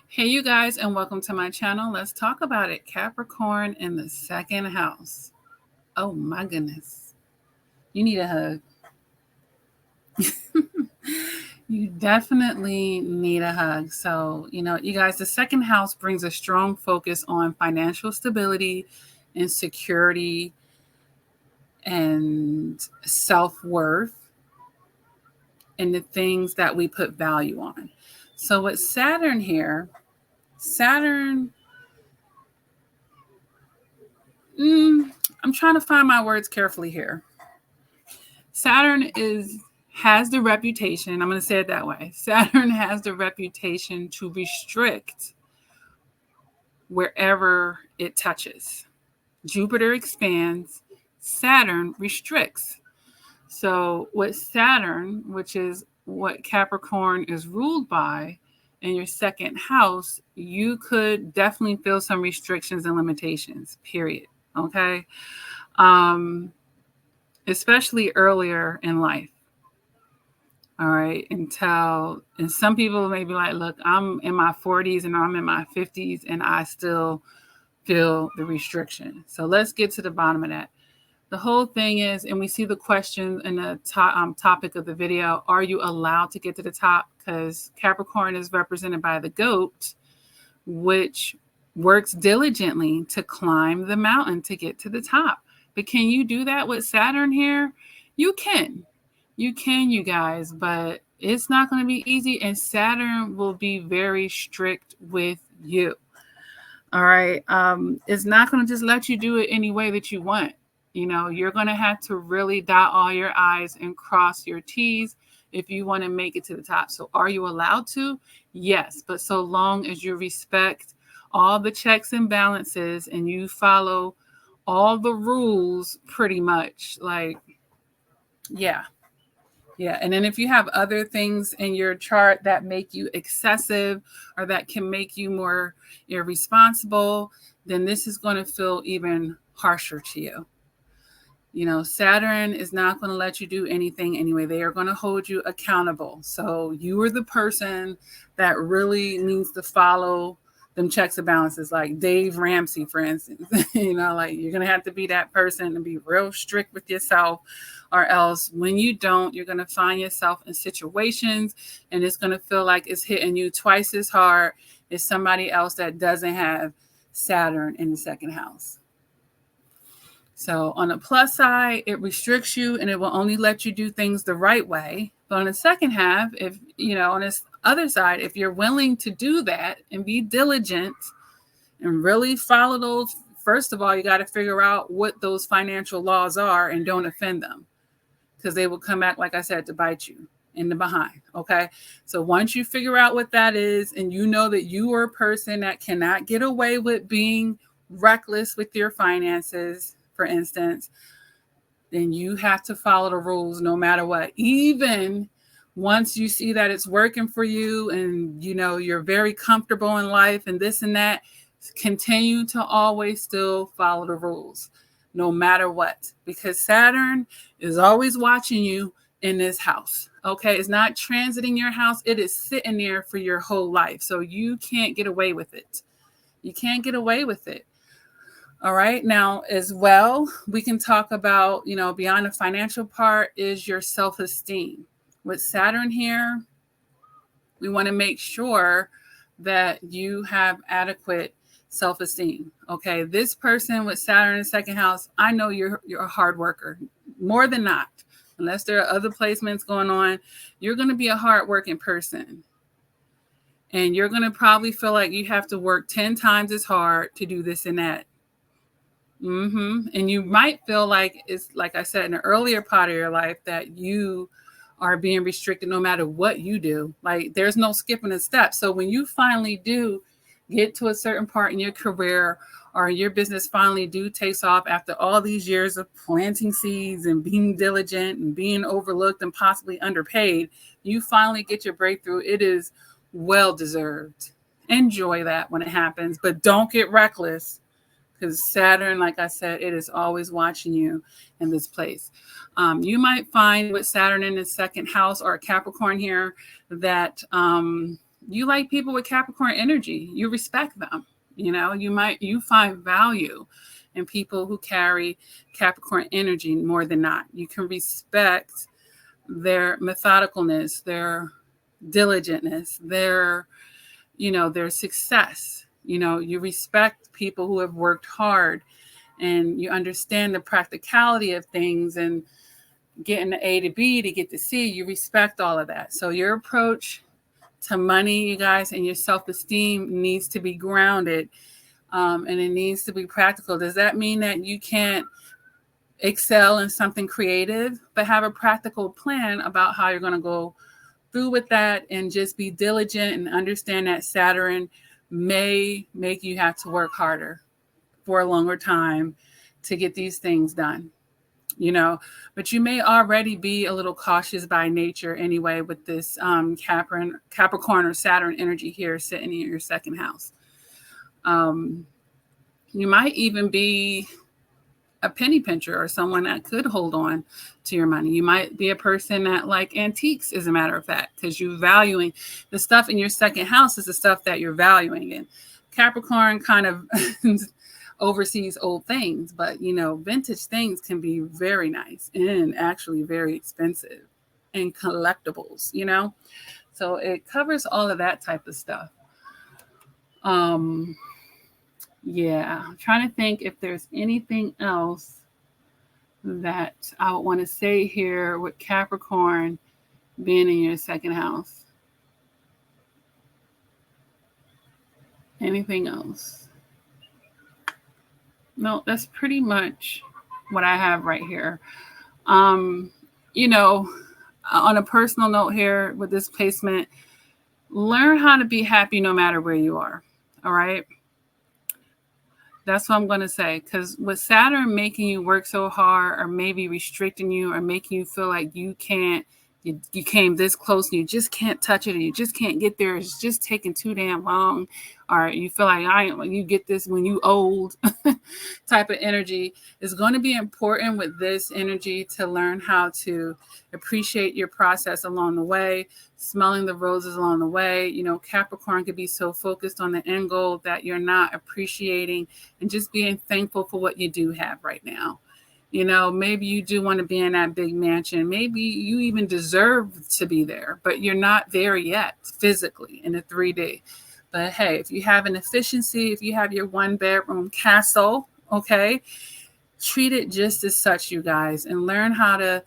Hey, you guys, and welcome to my channel. Let's talk about it. Capricorn in the second house. Oh my goodness. You need a hug. You definitely need a hug. So, you guys, the second house brings a strong focus on financial stability and security and self worth and the things that we put value on. So, with Saturn here, Saturn I'm trying to find my words carefully here. Saturn has the reputation, I'm going to say it that way. Saturn has the reputation to restrict wherever it touches. Jupiter expands, Saturn restricts. So with Saturn, which is what Capricorn is ruled by, in your second house, you could definitely feel some restrictions and limitations, period. Okay. Especially earlier in life. All right. And some people may be like, look, I'm in my 40s and I'm in my 50s and I still feel the restriction. So let's get to the bottom of that. The whole thing is, and we see the question in the topic of the video, are you allowed to get to the top? Because Capricorn is represented by the goat, which works diligently to climb the mountain to get to the top. But can you do that with Saturn here? You can. You guys, but it's not going to be easy. And Saturn will be very strict with you. All right. It's not going to just let you do it any way that you want. You're going to have to really dot all your I's and cross your T's if you want to make it to the top. So are you allowed to? Yes. But so long as you respect all the checks and balances and you follow all the rules pretty much, like, yeah. Yeah. And then if you have other things in your chart that make you excessive or that can make you more irresponsible, then this is going to feel even harsher to you. Saturn is not going to let you do anything anyway. They are going to hold you accountable. So you are the person that really needs to follow them checks and balances, like Dave Ramsey, for instance. Like you're going to have to be that person and be real strict with yourself, or else when you don't, you're going to find yourself in situations and it's going to feel like it's hitting you twice as hard as somebody else that doesn't have Saturn in the second house. So on the plus side, it restricts you and it will only let you do things the right way. But on the second half, if on this other side, if you're willing to do that and be diligent and really follow those, first of all, you got to figure out what those financial laws are and don't offend them, because they will come back, like I said, to bite you in the behind. Okay. So once you figure out what that is, and you know that you are a person that cannot get away with being reckless with your finances, for instance, then you have to follow the rules no matter what. Even once you see that it's working for you and you're very comfortable in life and this and that, continue to always still follow the rules no matter what, because Saturn is always watching you in this house. Okay, it's not transiting your house, it is sitting there for your whole life. So you can't get away with it. You can't get away with it. All right. Now, as well, we can talk about, beyond the financial part is your self-esteem. With Saturn here, we want to make sure that you have adequate self-esteem. Okay. This person with Saturn in the second house, I know you're a hard worker, more than not. Unless there are other placements going on, you're going to be a hardworking person. And you're going to probably feel like you have to work 10 times as hard to do this and that. And you might feel like it's, like I said, in the earlier part of your life, that you are being restricted no matter what you do. Like there's no skipping a step. So when you finally do get to a certain part in your career, or your business finally takes off after all these years of planting seeds and being diligent and being overlooked and possibly underpaid, you finally get your breakthrough. It is well deserved. Enjoy that when it happens, but don't get reckless. Because Saturn, like I said, it is always watching you in this place. You might find with Saturn in the second house or Capricorn here that You like people with Capricorn energy. You respect them. You find value in people who carry Capricorn energy more than not. You can respect their methodicalness, their diligentness, their success. You respect people who have worked hard, and you understand the practicality of things and getting the A to B to get to C. You respect all of that. So your approach to money, you guys, and your self-esteem needs to be grounded, and it needs to be practical. Does that mean that you can't excel in something creative, but have a practical plan about how you're going to go through with that, and just be diligent and understand that Saturn may make you have to work harder for a longer time to get these things done? But you may already be a little cautious by nature anyway with this Capricorn or Saturn energy here sitting in your second house. You might even be a penny pincher, or someone that could hold on to your money. You might be a person that like antiques, as a matter of fact, because you're valuing the stuff in your second house is the stuff that you're valuing. And Capricorn kind of oversees old things, but vintage things can be very nice and actually very expensive, and collectibles, so it covers all of that type of stuff. Yeah, I'm trying to think if there's anything else that I would want to say here with Capricorn being in your second house. Anything else? No, that's pretty much what I have right here. On a personal note here with this placement, learn how to be happy no matter where you are. All right. That's what I'm going to say. Because with Saturn making you work so hard, or maybe restricting you, or making you feel like you can't, you came this close and you just can't touch it, and you just can't get there. It's just taking too damn long. Or you feel like you get this when you old type of energy. It's going to be important with this energy to learn how to appreciate your process along the way, smelling the roses along the way. Capricorn could be so focused on the end goal that you're not appreciating and just being thankful for what you do have right now. Maybe you do want to be in that big mansion. Maybe you even deserve to be there, but you're not there yet physically in the 3D. But hey, if you have an efficiency, if you have your 1-bedroom castle, okay, treat it just as such, you guys, and learn how to.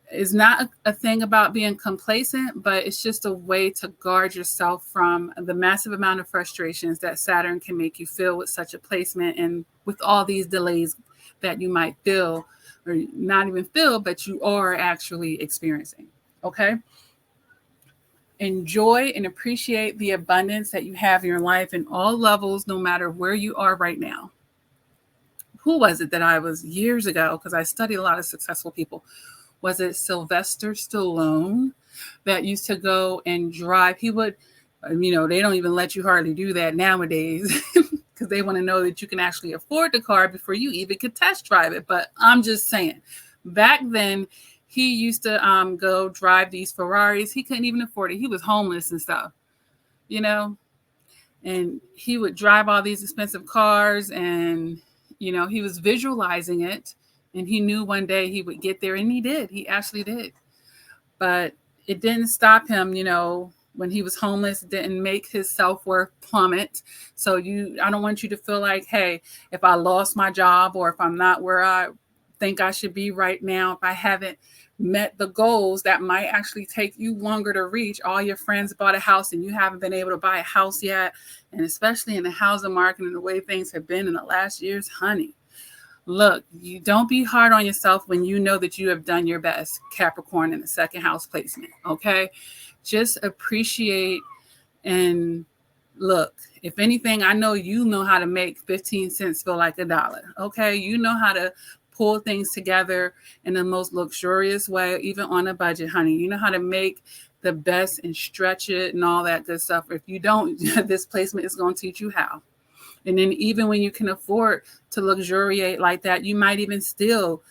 It's not a thing about being complacent, but it's just a way to guard yourself from the massive amount of frustrations that Saturn can make you feel with such a placement, and with all these delays that you might feel, or not even feel, but you are actually experiencing. Okay. Enjoy and appreciate the abundance that you have in your life in all levels, no matter where you are right now. Who was it that I was years ago, because I studied a lot of successful people. Was it Sylvester Stallone that used to go and drive? He would, they don't even let you hardly do that nowadays because they want to know that you can actually afford the car before you even could test drive it. But I'm just saying, back then, he used to go drive these Ferraris. He couldn't even afford it. He was homeless and stuff, and he would drive all these expensive cars, and, he was visualizing it, and he knew one day he would get there, and he did. He actually did. But it didn't stop him, when he was homeless. It didn't make his self-worth plummet. So I don't want you to feel like, hey, if I lost my job, or if I'm not where I think I should be right now, if I haven't met the goals that might actually take you longer to reach. All your friends bought a house and you haven't been able to buy a house yet. And especially in the housing market and the way things have been in the last years, honey, look, you don't be hard on yourself when you know that you have done your best, Capricorn, in the second house placement. Okay. Just appreciate, and look, if anything, I know you know how to make 15 cents feel like $1. Okay. You know how to pull things together in the most luxurious way, even on a budget, honey. You know how to make the best and stretch it and all that good stuff. If you don't, this placement is going to teach you how. And then even when you can afford to luxuriate like that, you might even still,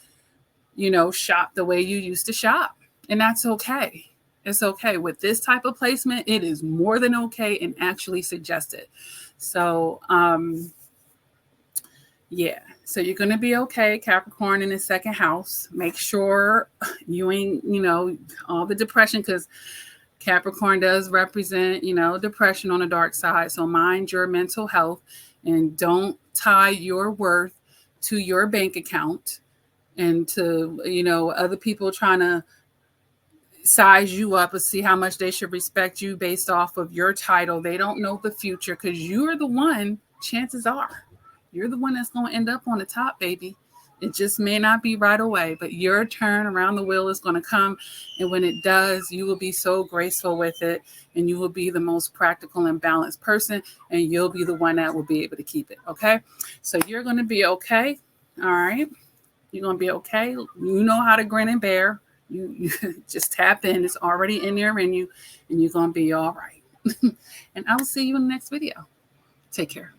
shop the way you used to shop. And that's okay. It's okay. With this type of placement, it is more than okay and actually suggested. So, yeah. So you're going to be okay, Capricorn in the second house. Make sure you ain't, all the depression, because Capricorn does represent, depression on the dark side. So mind your mental health and don't tie your worth to your bank account and to, other people trying to size you up and see how much they should respect you based off of your title. They don't know the future, because you're the one, chances are, you're the one that's going to end up on the top, baby. It just may not be right away, but your turn around the wheel is going to come. And when it does, you will be so graceful with it, and you will be the most practical and balanced person, and you'll be the one that will be able to keep it. Okay. So you're going to be okay. All right. You're going to be okay. You know how to grin and bear. You just tap in. It's already in there in you, and you're going to be all right. And I will see you in the next video. Take care.